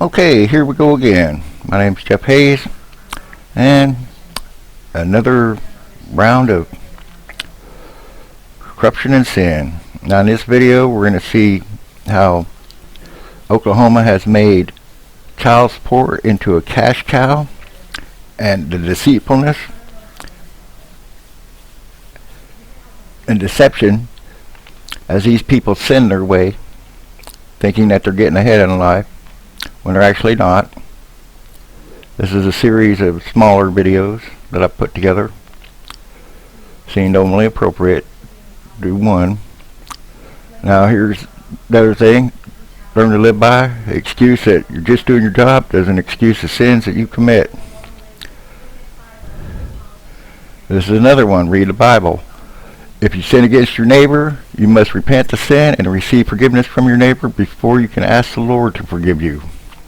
Okay, here we go again. My name's Jeff Hayes, and another round of corruption and sin. Now in this video we're going to see how Oklahoma has made child support into a cash cow, and the deceitfulness and deception as these people send their way, thinking that they're getting ahead in life when they're actually not. This is a series of smaller videos that I've put together. Seemed only appropriate to do one. Now here's the other thing. Learn to live by. The excuse that you're just doing your job doesn't excuse the sins that you commit. This is another one. Read the Bible. If you sin against your neighbor, you must repent the sin and receive forgiveness from your neighbor before you can ask the Lord to forgive you.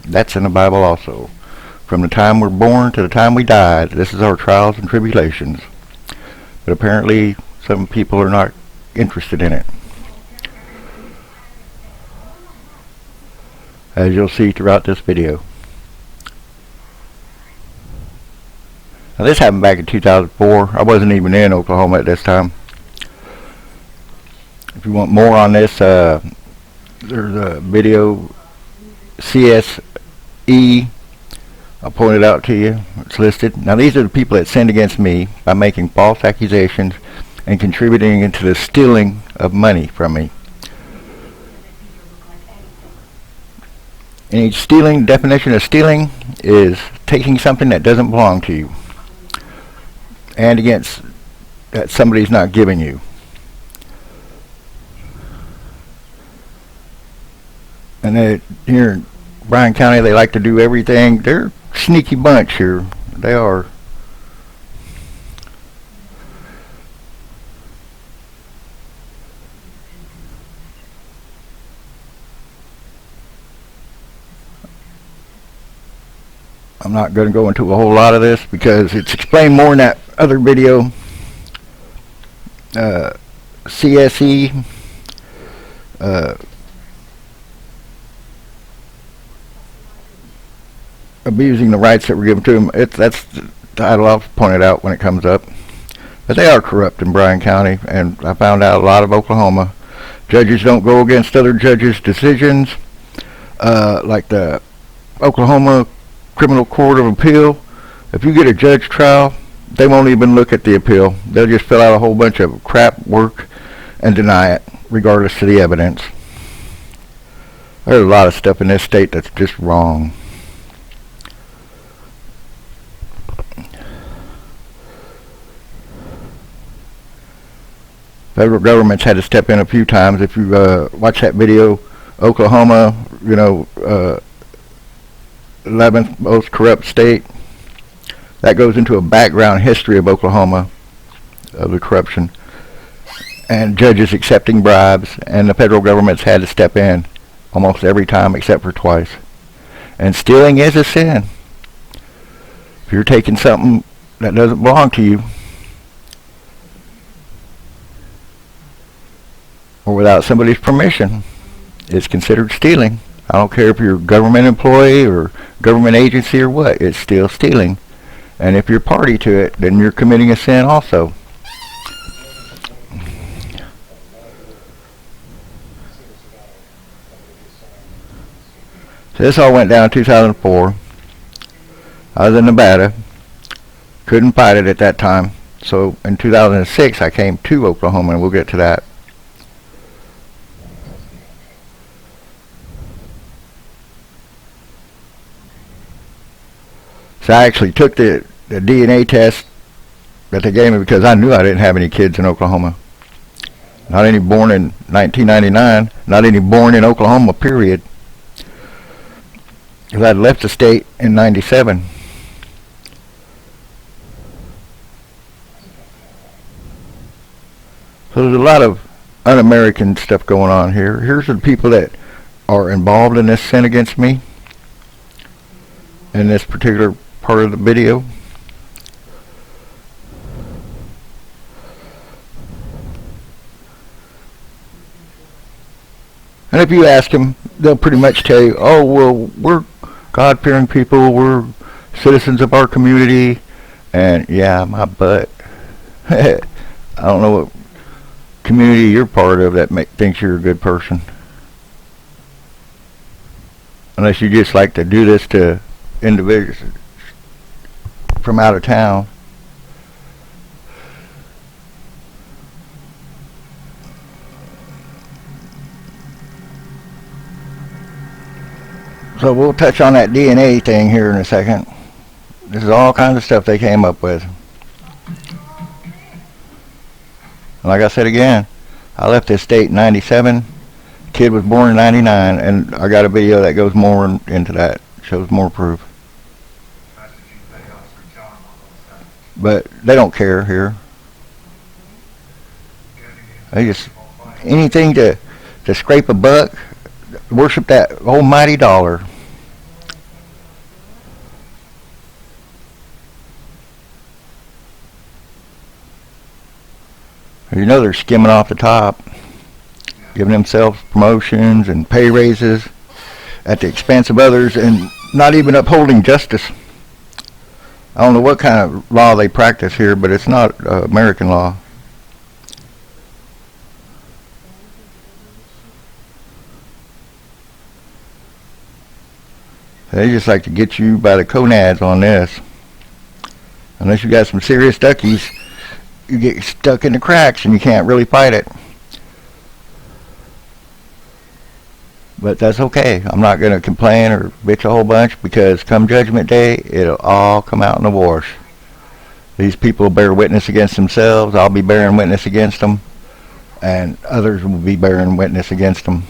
That's in the Bible also. From the time we're born to the time we die, this is our trials and tribulations. But apparently some people are not interested in it. As you'll see throughout this video. Now this happened back in 2004. I wasn't even in Oklahoma at this time. If you want more on this, there's a video CSE. I'll point it out to you. It's listed. Now these are the people that sinned against me by making false accusations and contributing into the stealing of money from me. And stealing, definition of stealing is taking something that doesn't belong to you and against that somebody's not giving you. And here in Bryan County, they like to do everything. They're a sneaky bunch here. They are. I'm not going to go into a whole lot of this because it's explained more in that other video. CSE. Abusing the rights that were given to them. That's the title I'll point it out when it comes up. But they are corrupt in Bryan County, and I found out a lot of Oklahoma. Judges don't go against other judges' decisions, like the Oklahoma Criminal Court of Appeal. If you get a judge trial, they won't even look at the appeal. They'll just fill out a whole bunch of crap work and deny it, regardless of the evidence. There's a lot of stuff in this state that's just wrong. Federal government's had to step in a few times. If you watch that video, Oklahoma, 11th most corrupt state, that goes into a background history of Oklahoma, of the corruption, and judges accepting bribes, and the federal government's had to step in almost every time except for twice. And stealing is a sin. If you're taking something that doesn't belong to you, or without somebody's permission, it's considered stealing. I don't care if you're a government employee or government agency or what, it's still stealing. And if you're party to it, then you're committing a sin also. So this all went down in 2004. I was in Nevada. Couldn't fight it at that time. So in 2006 I came to Oklahoma, and we'll get to that. So I actually took the DNA test that they gave me because I knew I didn't have any kids in Oklahoma. Not any born in 1999, not any born in Oklahoma, period. Because I'd left the state in 97. So there's a lot of un-American stuff going on here. Here's the people that are involved in this sin against me in this particular part of the video. And if you ask them, they'll pretty much tell you, oh, well, we're God-fearing people. We're citizens of our community. And yeah, my butt. I don't know what community you're part of that thinks you're a good person. Unless you just like to do this to individuals from out of town. So we'll touch on that DNA thing here in a second. This is all kinds of stuff they came up with. Like I said again, I left this state in 97. Kid was born in 99, and I got a video that goes more into that, shows more proof. But they don't care here. They just, anything to scrape a buck, worship that almighty dollar. You know they're skimming off the top, giving themselves promotions and pay raises at the expense of others and not even upholding justice. I don't know what kind of law they practice here, but it's not American law. They just like to get you by the gonads on this. Unless you got some serious duckies, you get stuck in the cracks and you can't really fight it. But that's okay. I'm not going to complain or bitch a whole bunch, because come Judgment Day, it'll all come out in the wash. These people bear witness against themselves. I'll be bearing witness against them. And others will be bearing witness against them.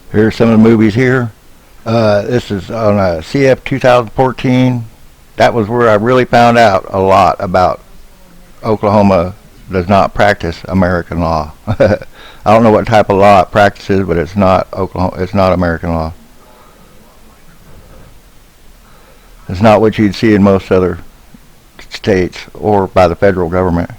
Here's some of the movies here. This is on CF 2014. That was where I really found out a lot about Oklahoma does not practice American law. I don't know what type of law it practices, but it's not Oklahoma. It's not American law. It's not what you'd see in most other states or by the federal government.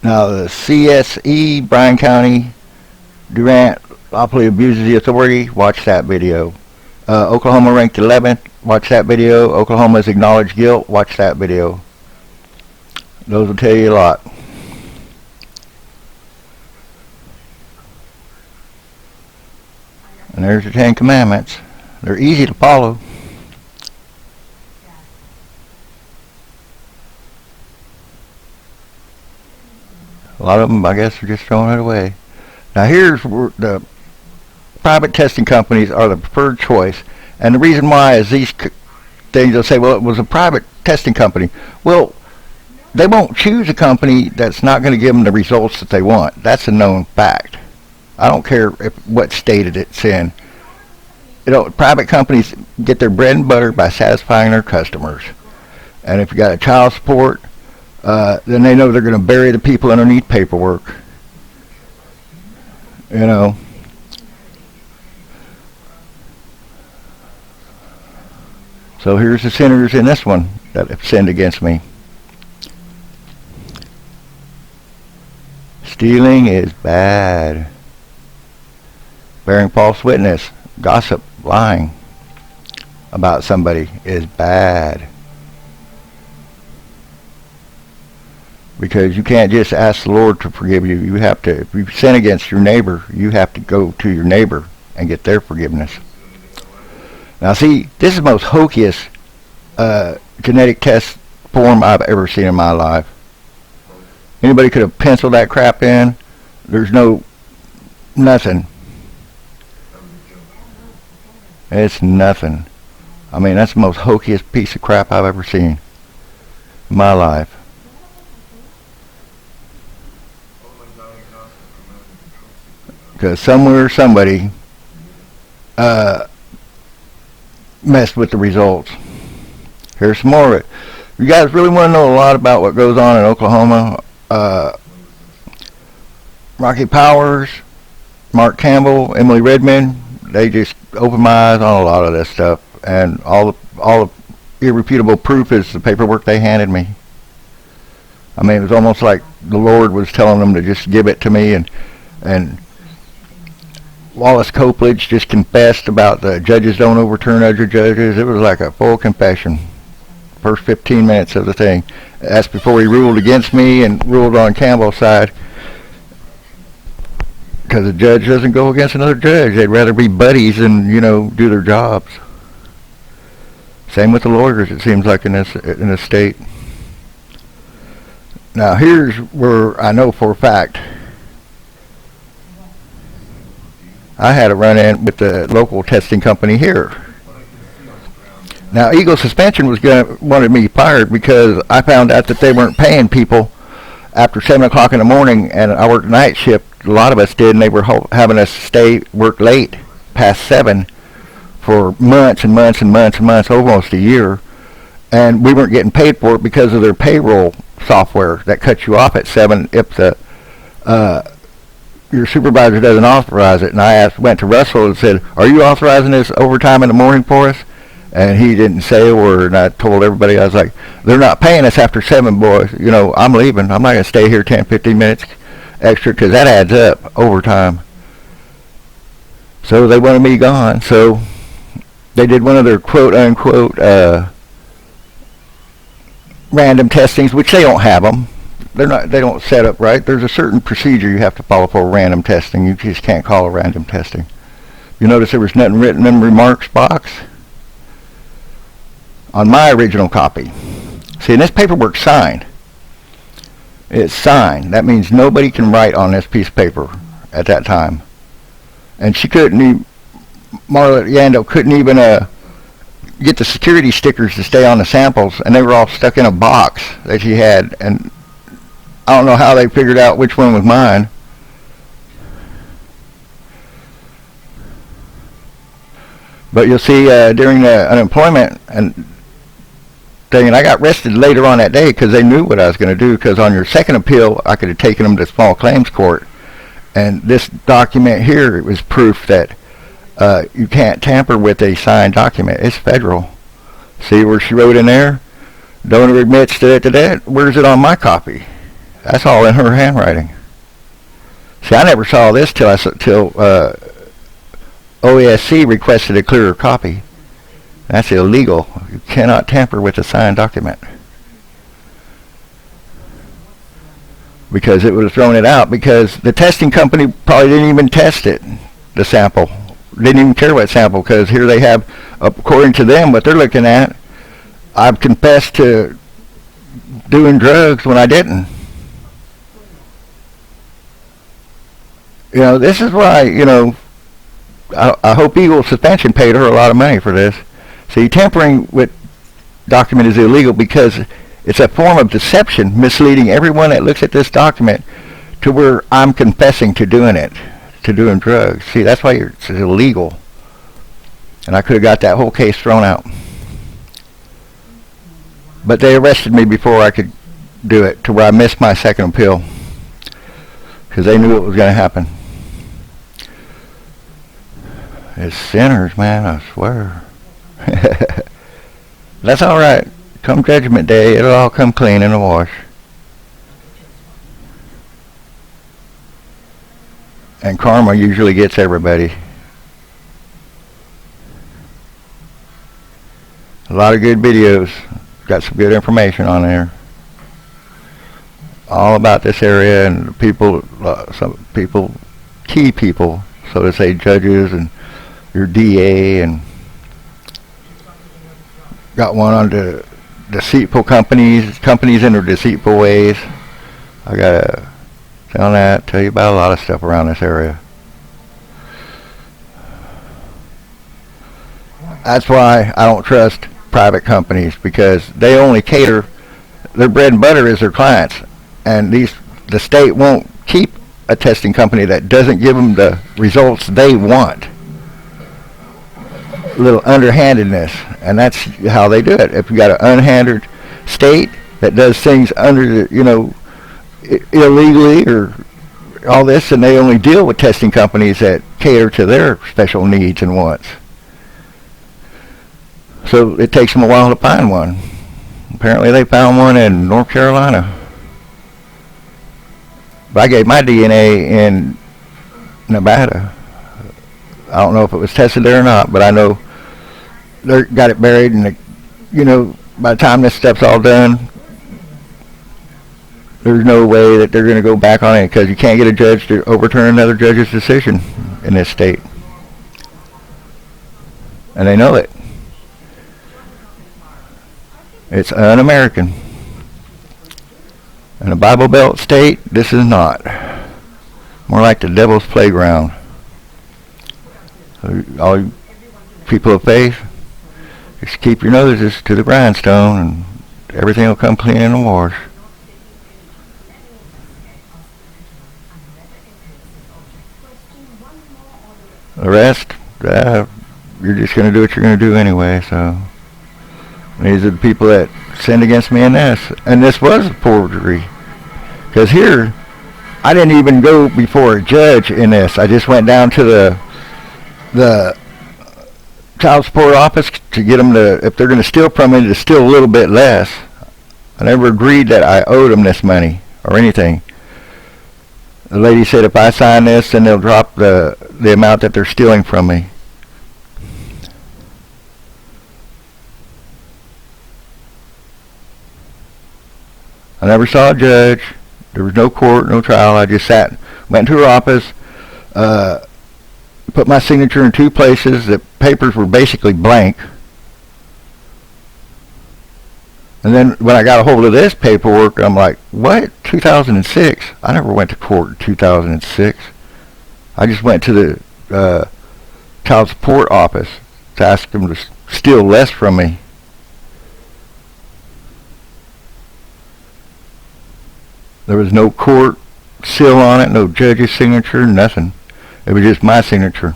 Now the CSE, Bryan County, Durant awfully abuses the authority. Watch that video. Oklahoma ranked 11th. Watch that video. Oklahoma's acknowledged guilt. Watch that video. Those will tell you a lot. And there's the 10 Commandments. They're easy to follow. A lot of them, I guess, are just throwing it away. Now here's where the private testing companies are the preferred choice. And the reason why is these things, they'll say, well, it was a private testing company. Well, they won't choose a company that's not going to give them the results that they want. That's a known fact. I don't care what state it's in. You know, private companies get their bread and butter by satisfying their customers. And if you got a child support, then they know they're going to bury the people underneath paperwork. You know. So here's the sinners in this one that have sinned against me. Stealing is bad. Bearing false witness, gossip, lying about somebody is bad. Because you can't just ask the Lord to forgive you. You have to, if you sin against your neighbor, you have to go to your neighbor and get their forgiveness. Now see, this is the most hokiest genetic test form I've ever seen in my life. Anybody could have penciled that crap in. There's nothing. It's nothing. I mean, that's the most hokiest piece of crap I've ever seen in my life. Because somewhere somebody messed with the results. Here's some more of it. You guys really want to know a lot about what goes on in Oklahoma? Rocky Powers, Mark Campbell, Emily Redmond, they just opened my eyes on a lot of this stuff, and all the irrefutable proof is the paperwork they handed me. I mean, it was almost like the Lord was telling them to just give it to me, and Wallace Copeland just confessed about the judges don't overturn other judges. It was like a full confession. First 15 minutes of the thing. That's before he ruled against me and ruled on Campbell's side. Because a judge doesn't go against another judge. They'd rather be buddies than, do their jobs. Same with the lawyers, it seems like, in this state. Now, here's where I know for a fact. I had a run-in with the local testing company here. Now, Eagle Suspension wanted me fired because I found out that they weren't paying people after 7 o'clock in the morning, and I worked night shift. A lot of us did, and they were having us work late, past 7, for months and months and months and months, almost a year, and we weren't getting paid for it because of their payroll software that cuts you off at 7 if your supervisor doesn't authorize it. And I went to Russell and said, "Are you authorizing this overtime in the morning for us?" And he didn't say a word. And I told everybody, I was like, "They're not paying us after 7, boys. I'm leaving. I'm not going to stay here 10, 15 minutes extra because that adds up overtime." So they wanted me gone. So they did one of their quote-unquote random testings, which they don't have them. They don't set up right. There's a certain procedure you have to follow for random testing. You just can't call it random testing. You notice there was nothing written in the remarks box on my original copy. See, and this paperwork's signed. It's signed. That means nobody can write on this piece of paper at that time. And she couldn't even, Marla Yando couldn't even get the security stickers to stay on the samples, and they were all stuck in a box that she had, and I don't know how they figured out which one was mine. But you'll see during the unemployment and thing, and I got arrested later on that day because they knew what I was going to do, because on your second appeal, I could have taken them to small claims court. And this document here, it was proof that you can't tamper with a signed document. It's federal. See where she wrote in there? Donor admits that. Where's it on my copy? That's all in her handwriting. See, I never saw this till OASC requested a clearer copy. That's illegal. You cannot tamper with a signed document. Because it would have thrown it out, because the testing company probably didn't even test it, the sample. Didn't even care what sample, because here they have, according to them, what they're looking at, I've confessed to doing drugs when I didn't. This is why, I hope Eagle Suspension paid her a lot of money for this. See, tampering with document is illegal because it's a form of deception, misleading everyone that looks at this document to where I'm confessing to doing it, to doing drugs. See, that's why it's illegal. And I could have got that whole case thrown out. But they arrested me before I could do it, to where I missed my second appeal, because they knew it was going to happen. It's sinners, man, I swear. That's all right. Come Judgment Day, it'll all come clean in the wash. And karma usually gets everybody. A lot of good videos. Got some good information on there. All about this area and people, some people, key people, so to say, judges and your DA, and got one on the deceitful companies in their deceitful ways. I gotta tell you about a lot of stuff around this area. That's why I don't trust private companies, because they only cater, their bread and butter is their clients, and the state won't keep a testing company that doesn't give them the results they want. Little underhandedness, and that's how they do it. If you got an unhanded state that does things under the, illegally or all this, and they only deal with testing companies that cater to their special needs and wants. So it takes them a while to find one. Apparently they found one in North Carolina. But I gave my DNA in Nevada. I don't know if it was tested there or not, but I know they got it buried, and by the time this stuff's all done, there's no way that they're going to go back on it, because you can't get a judge to overturn another judge's decision in this state. And they know it. It's un-American. In a Bible Belt state, this is not. More like the devil's playground. So all you people of faith, just keep your noses to the grindstone, and everything will come clean in the wash. The rest, you're just going to do what you're going to do anyway. So these are the people that sinned against me in this. And this was a forgery. Because here, I didn't even go before a judge in this. I just went down to the child support office to get them to, if they're going to steal from me, to steal a little bit less. I never agreed that I owed them this money or anything. The lady said if I sign this, then they'll drop the amount that they're stealing from me. I never saw a judge. There was no court, no trial. I just went to her office, put my signature in 2 places. The papers were basically blank. And then when I got a hold of this paperwork, I'm like, what? 2006? I never went to court in 2006. I just went to the child support office to ask them to steal less from me. There was no court seal on it, no judge's signature, nothing. It was just my signature.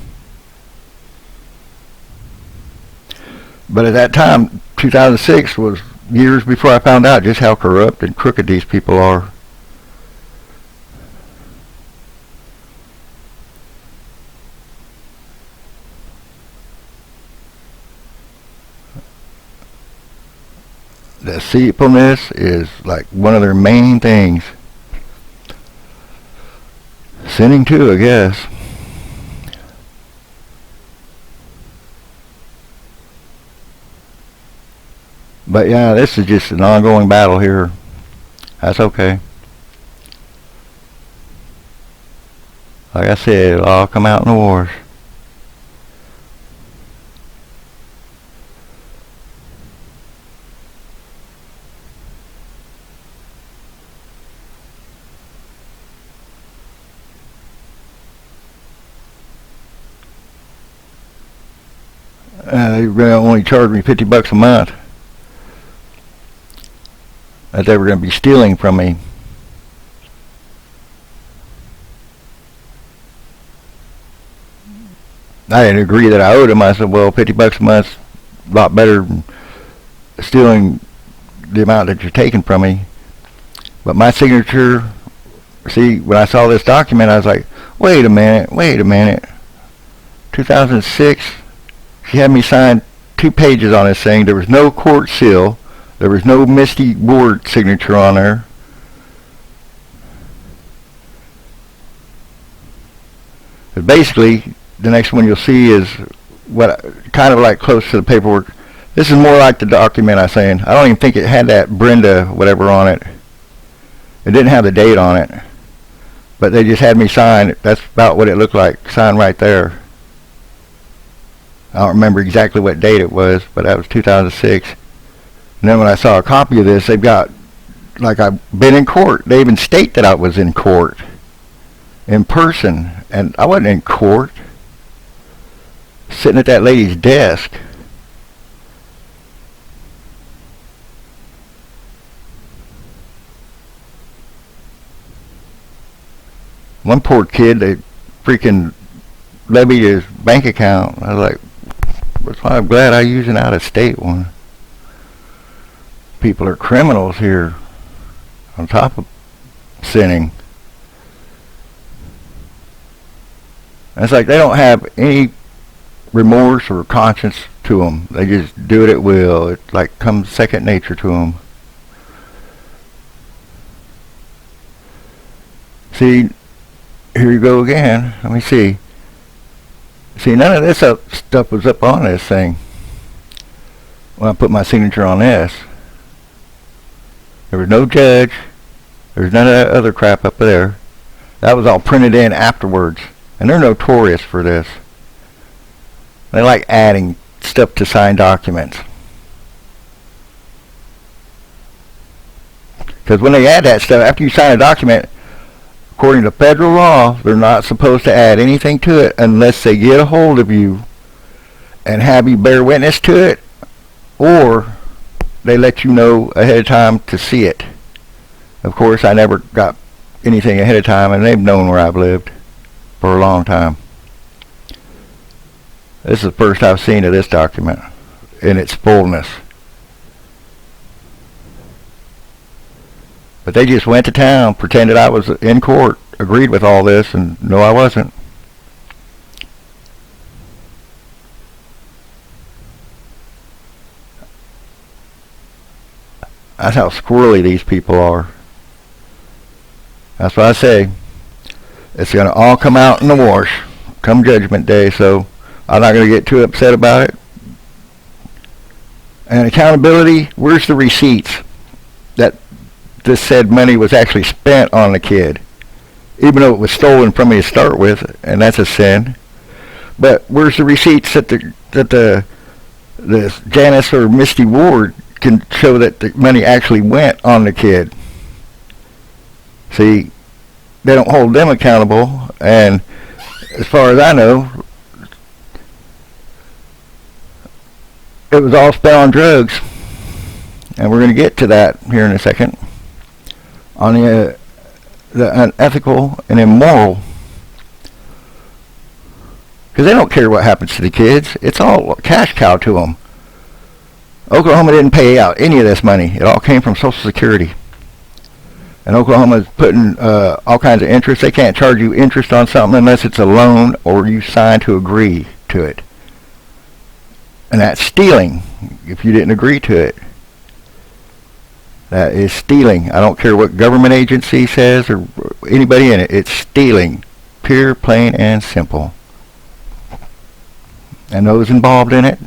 But at that time, 2006 was years before I found out just how corrupt and crooked these people are. Deceitfulness is like one of their main things. Sinning too, I guess. But yeah, this is just an ongoing battle here. That's okay. Like I said, it'll all come out in the wars. They really only charged me $50 a month. That they were going to be stealing from me. I didn't agree that I owed them. I said, well, $50 a month's a lot better than stealing the amount that you're taking from me. But my signature, see, when I saw this document, I was like, wait a minute. 2006, she had me sign 2 pages on this thing. There was no court seal. There was no Misty Ward signature on there. But basically, the next one you'll see is what kind of like close to the paperwork. This is more like the document I was saying. I don't even think it had that Brenda whatever on it. It didn't have the date on it. But they just had me sign it. That's about what it looked like. Sign right there. I don't remember exactly what date it was, but that was 2006. And then when I saw a copy of this, they've got, like, I've been in court. They even state that I was in court, in person. And I wasn't in court. Sitting at that lady's desk. One poor kid, they freaking levied his bank account. I was like, that's why I'm glad I use an out-of-state one. People are criminals here, on top of sinning. And it's like they don't have any remorse or conscience to them. They just do it at will. It like comes second nature to them. See, here you go again. Let me see. See, none of this stuff was up on this thing when I put my signature on this. There was no judge. There was none of that other crap up there. That was all printed in afterwards. And they're notorious for this. They like adding stuff to signed documents. Because when they add that stuff, after you sign a document, according to federal law, they're not supposed to add anything to it unless they get a hold of you and have you bear witness to it, or they let you know ahead of time to see it. Of course, I never got anything ahead of time, and they've known where I've lived for a long time. This is the first I've seen of this document in its fullness. But they just went to town, pretended I was in court, agreed with all this, and no, I wasn't. That's how squirrely these people are. That's what I say. It's going to all come out in the wash come Judgment Day, so I'm not going to get too upset about it. And accountability, where's the receipts that this said money was actually spent on the kid? Even though it was stolen from me to start with, and that's a sin. But where's the receipts that the Janice or Misty Ward can show that the money actually went on the kid? See, they don't hold them accountable, and as far as I know, it was all spent on drugs. And we're going to get to that here in a second. On the unethical and immoral. Because they don't care what happens to the kids. It's all cash cow to them. Oklahoma didn't pay out any of this money. It all came from Social Security. And Oklahoma's putting all kinds of interest. They can't charge you interest on something unless it's a loan or you sign to agree to it. And that's stealing if you didn't agree to it. That is stealing. I don't care what government agency says or anybody in it. It's stealing. Pure, plain, and simple. And those involved in it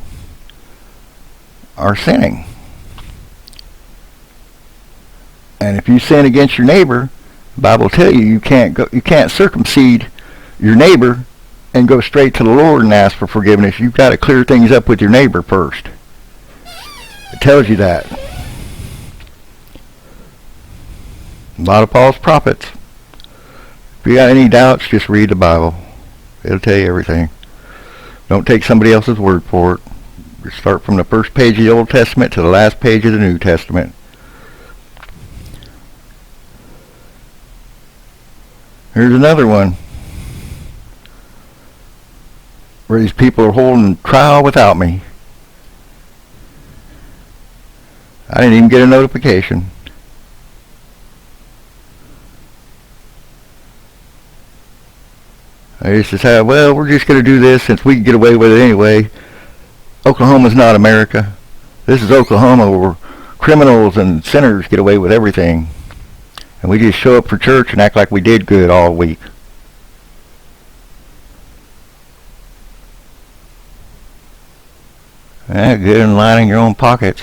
are sinning. And if you sin against your neighbor, the Bible will tell you you can't circumcede your neighbor and go straight to the Lord and ask for forgiveness. You've got to clear things up with your neighbor first. It tells you that. A lot of false prophets. If you got any doubts, just read the Bible. It'll tell you everything. Don't take somebody else's word for it. Just start from the first page of the Old Testament to the last page of the New Testament. Here's another one where these people are holding trial without me. I didn't even get a notification. I used to say, well, we're just going to do this since we can get away with it anyway. Oklahoma's not America. This is Oklahoma where criminals and sinners get away with everything. And we just show up for church and act like we did good all week. Good in lining your own pockets.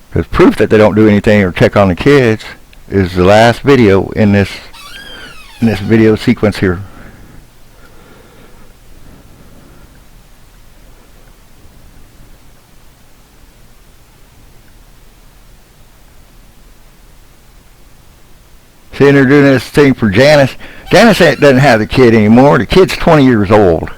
Because proof that they don't do anything or check on the kids is the last video in this video sequence here. See, they're doing this thing for Janice. Janice doesn't have the kid anymore. The kid's 20 years old.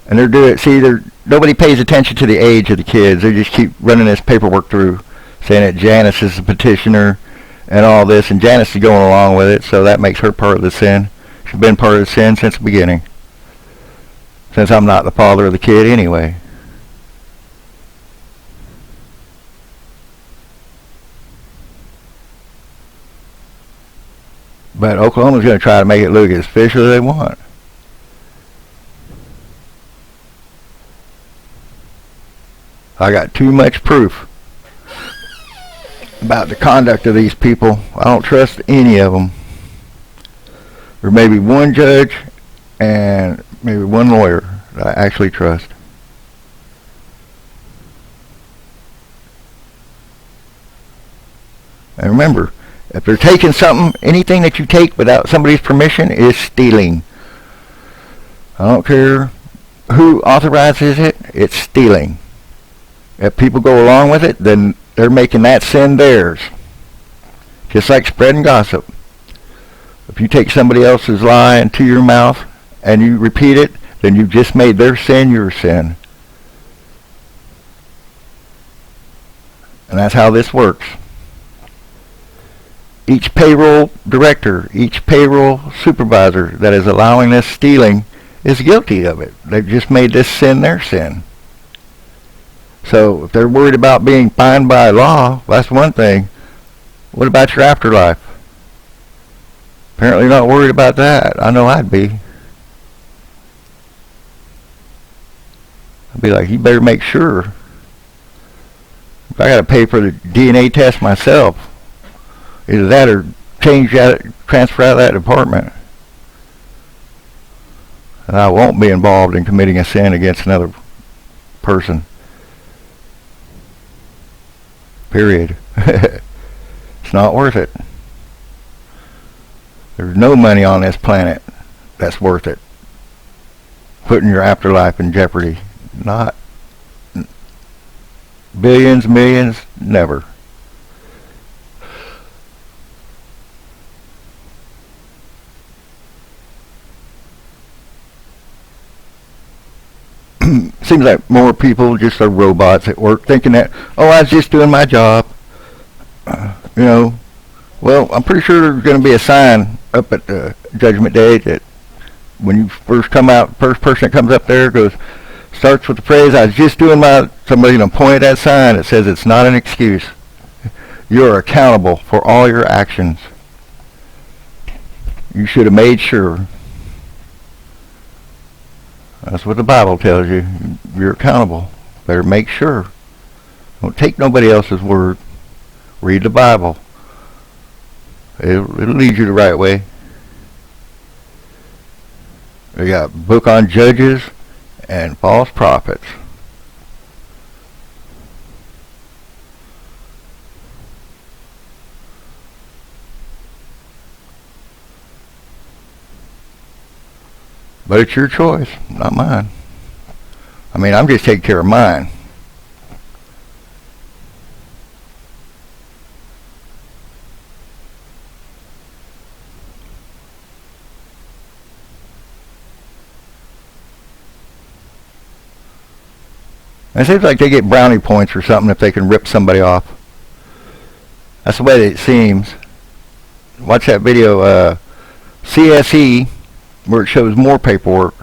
And they're doing it. See, nobody pays attention to the age of the kids. They just keep running this paperwork through, saying that Janice is the petitioner and all this, and Janice is going along with it, so that makes her part of the sin. She's been part of the sin since the beginning. Since I'm not the father of the kid anyway. But Oklahoma's going to try to make it look as official as they want. I got too much proof about the conduct of these people. I don't trust any of them. There may be one judge and maybe one lawyer that I actually trust. And remember, if they're taking something, anything that you take without somebody's permission is stealing. I don't care who authorizes it, it's stealing. If people go along with it, then they're making that sin theirs. Just like spreading gossip. If you take somebody else's lie into your mouth and you repeat it, then you've just made their sin your sin. And that's how this works. Each payroll director, each payroll supervisor that is allowing this stealing is guilty of it. They've just made this sin their sin. So if they're worried about being fined by law, that's one thing. What about your afterlife? Apparently not worried about that. I know I'd be. I'd be like, you better make sure. If I got to pay for the DNA test myself, either that or transfer out of that department. And I won't be involved in committing a sin against another person. Period. It's not worth it. There's no money on this planet that's worth it. Putting your afterlife in jeopardy. Not billions, millions, never. Seems like more people just are robots at work thinking that, oh, I was just doing my job. You know, well, I'm pretty sure there's going to be a sign up at Judgment Day that when you first come out, first person that comes up there goes, starts with the phrase, I was just doing my, somebody's going to point at that sign that says it's not an excuse. You're accountable for all your actions. You should have made sure. That's what the Bible tells you. You're accountable. Better make sure. Don't take nobody else's word. Read the Bible. It'll lead you the right way. We got a book on judges and false prophets. But it's your choice, not mine. I mean, I'm just taking care of mine. It seems like they get brownie points or something if they can rip somebody off. That's the way that it seems. Watch that video, CSE, where it shows more paperwork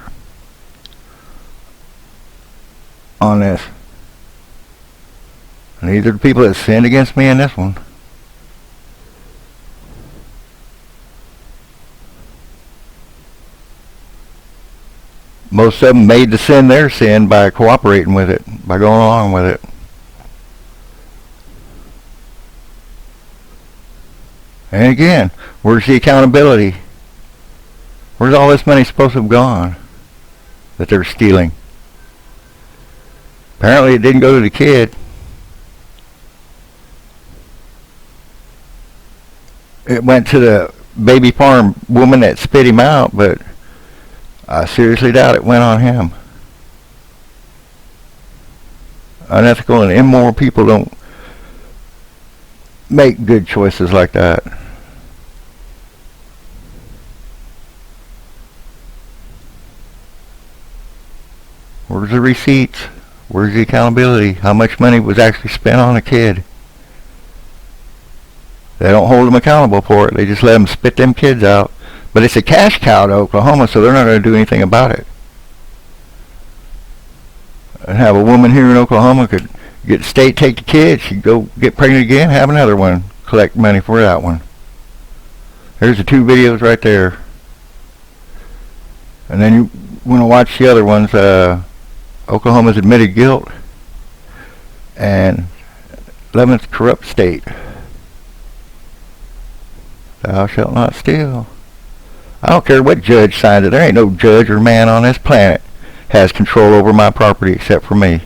on this. And these are the people that sinned against me in this one. Most of them made the sin their sin by cooperating with it, by going along with it. And again, where's the accountability? Where's all this money supposed to have gone that they're stealing? Apparently it didn't go to the kid. It went to the baby farm woman that spit him out, but I seriously doubt it went on him. Unethical and immoral people don't make good choices like that. Where's the receipts? Where's the accountability? How much money was actually spent on a kid? They don't hold them accountable for it. They just let them spit them kids out. But it's a cash cow to Oklahoma, so they're not going to do anything about it. And have a woman here in Oklahoma could get the state, take the kid, she'd go get pregnant again, have another one, collect money for that one. There's the two videos right there. And then you want to watch the other ones. Oklahoma's admitted guilt and 11th corrupt state. Thou shalt not steal. I don't care what judge signs it. There ain't no judge or man on this planet has control over my property except for me.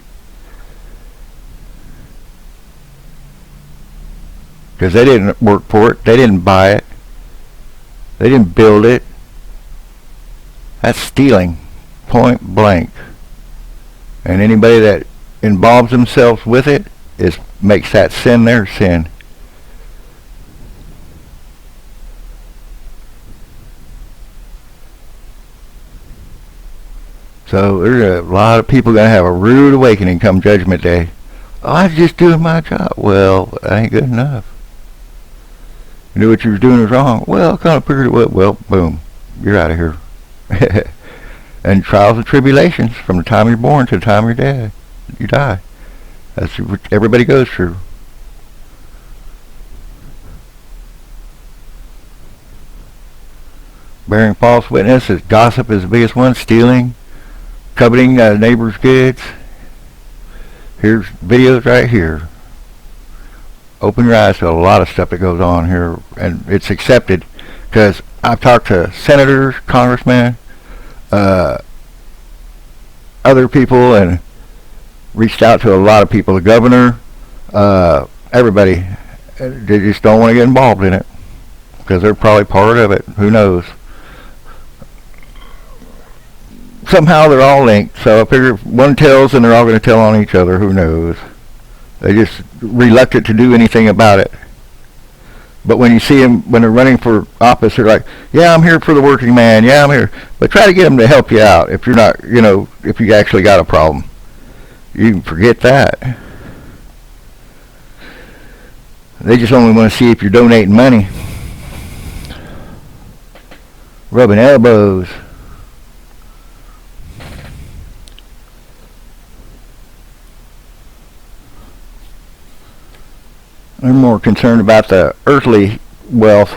Because they didn't work for it. They didn't buy it. They didn't build it. That's stealing, point blank. And anybody that involves themselves with it makes that sin their sin. So there's a lot of people going to have a rude awakening come Judgment Day. Oh, I was just doing my job. Well, that ain't good enough. You knew what you were doing was wrong. Well, kind of figured it was. Well, boom, you're out of here. And trials and tribulations from the time you're born to the time you're dead. You die. That's what everybody goes through. Bearing false witness is gossip is the biggest one. Stealing, coveting neighbor's goods. Here's videos right here. Open your eyes to a lot of stuff that goes on here, and it's accepted because I've talked to senators, congressmen, other people, and reached out to a lot of people, the governor, everybody. They just don't want to get involved in it because they're probably part of it. Who knows? Somehow they're all linked, so I figure if one tells and they're all going to tell on each other. Who knows? They're just reluctant to do anything about it. But when you see them, when they're running for office, they're like, yeah, I'm here for the working man. Yeah, I'm here. But try to get them to help you out if you're not, if you actually got a problem. You can forget that. They just only want to see if you're donating money. Rubbing elbows. They're more concerned about the earthly wealth.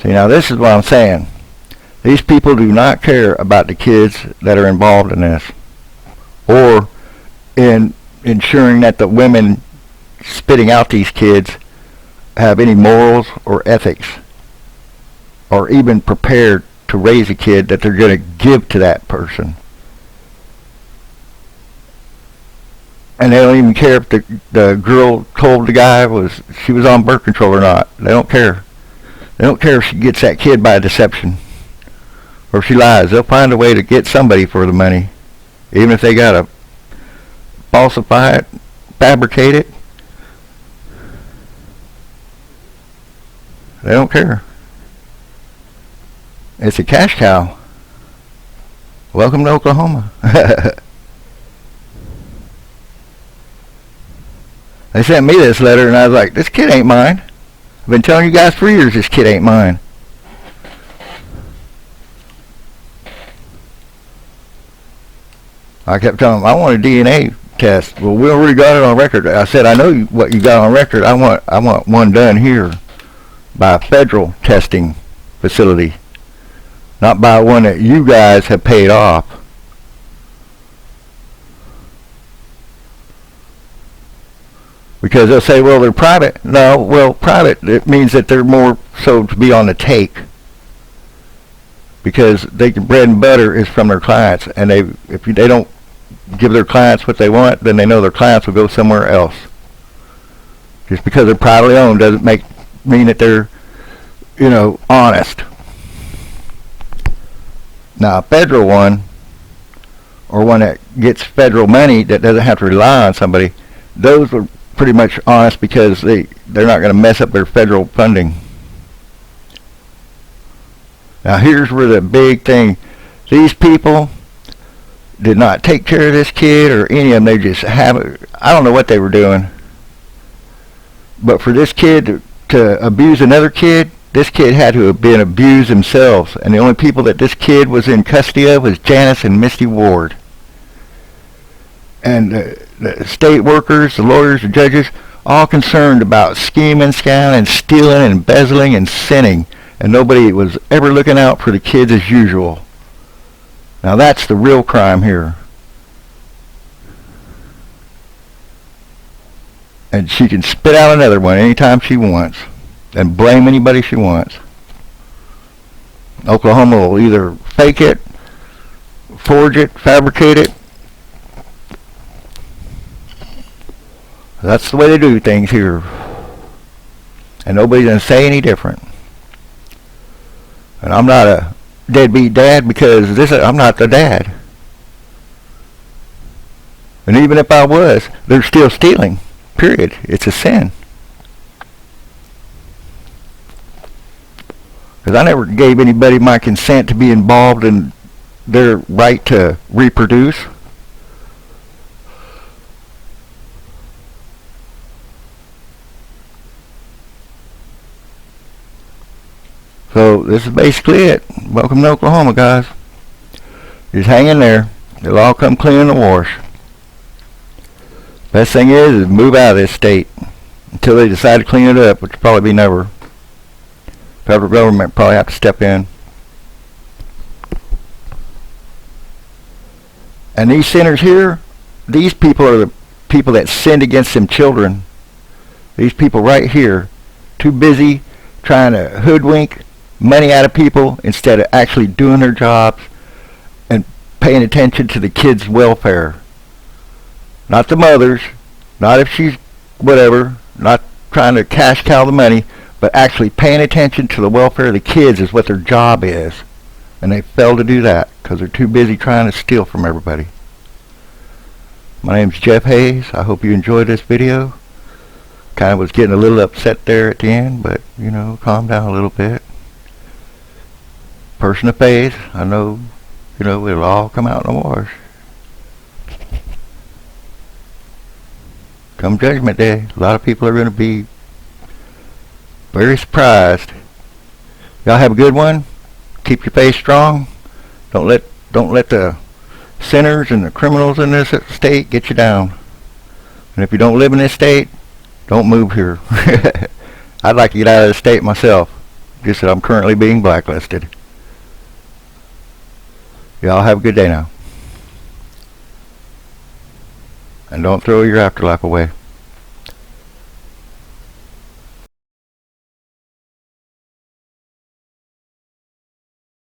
See, now this is what I'm saying. These people do not care about the kids that are involved in this, or in ensuring that the women spitting out these kids have any morals or ethics, or even prepared to raise a kid that they're going to give to that person. And they don't even care if the girl told the guy she was on birth control or not. They don't care. They don't care if she gets that kid by deception or if she lies. They'll find a way to get somebody for the money, even if they gotta falsify it, fabricate it. They don't care. It's a cash cow. Welcome to Oklahoma. They sent me this letter, and I was like, this kid ain't mine. I've been telling you guys for years this kid ain't mine. I kept telling them, I want a DNA test. Well, we already got it on record. I said, I know what you got on record. I want one done here by a federal testing facility, not by one that you guys have paid off. Because they'll say, well, they're private. No, well, private, it means that they're more so to be on the take. Because bread and butter is from their clients. And if they don't give their clients what they want, then they know their clients will go somewhere else. Just because they're privately owned doesn't mean that they're, honest. Now, a federal one, or one that gets federal money that doesn't have to rely on somebody, those are pretty much honest because they're not going to mess up their federal funding. Now here's where the big thing, these people did not take care of this kid or any of them. They just I don't know what they were doing. But for this kid to abuse another kid, this kid had to have been abused themselves. And the only people that this kid was in custody of was Janice and Misty Ward. And the state workers, the lawyers, the judges, all concerned about scheming, scamming, and stealing, and embezzling, and sinning, and nobody was ever looking out for the kids as usual. Now that's the real crime here. And she can spit out another one anytime she wants and blame anybody she wants. Oklahoma will either fake it, forge it, fabricate it. That's the way they do things here. And nobody's going to say any different. And I'm not a deadbeat dad because I'm not the dad. And even if I was, they're still stealing. Period. It's a sin. Because I never gave anybody my consent to be involved in their right to reproduce. So this is basically it. Welcome to Oklahoma, guys. Just hang in there. It'll all come clean in the wash. Best thing is move out of this state until they decide to clean it up, which will probably be never. Federal government probably have to step in. And these sinners here, these people are the people that sinned against them children. These people right here, too busy trying to hoodwink money out of people instead of actually doing their jobs and paying attention to the kids' welfare. Not the mothers, not if she's whatever, not trying to cash cow the money, but actually paying attention to the welfare of the kids is what their job is. And they fail to do that because they're too busy trying to steal from everybody. My name's Jeff Hayes. I hope you enjoyed this video. Kind of was getting a little upset there at the end, but you know, calm down a little bit. Person of faith, I know, you know, it'll all come out in the wash. Come Judgment Day, a lot of people are going to be very surprised. Y'all have a good one. Keep your faith strong. Don't let the sinners and the criminals in this state get you down. And if you don't live in this state, don't move here. I'd like to get out of the state myself, just that I'm currently being blacklisted. Y'all have a good day now. And don't throw your afterlife away.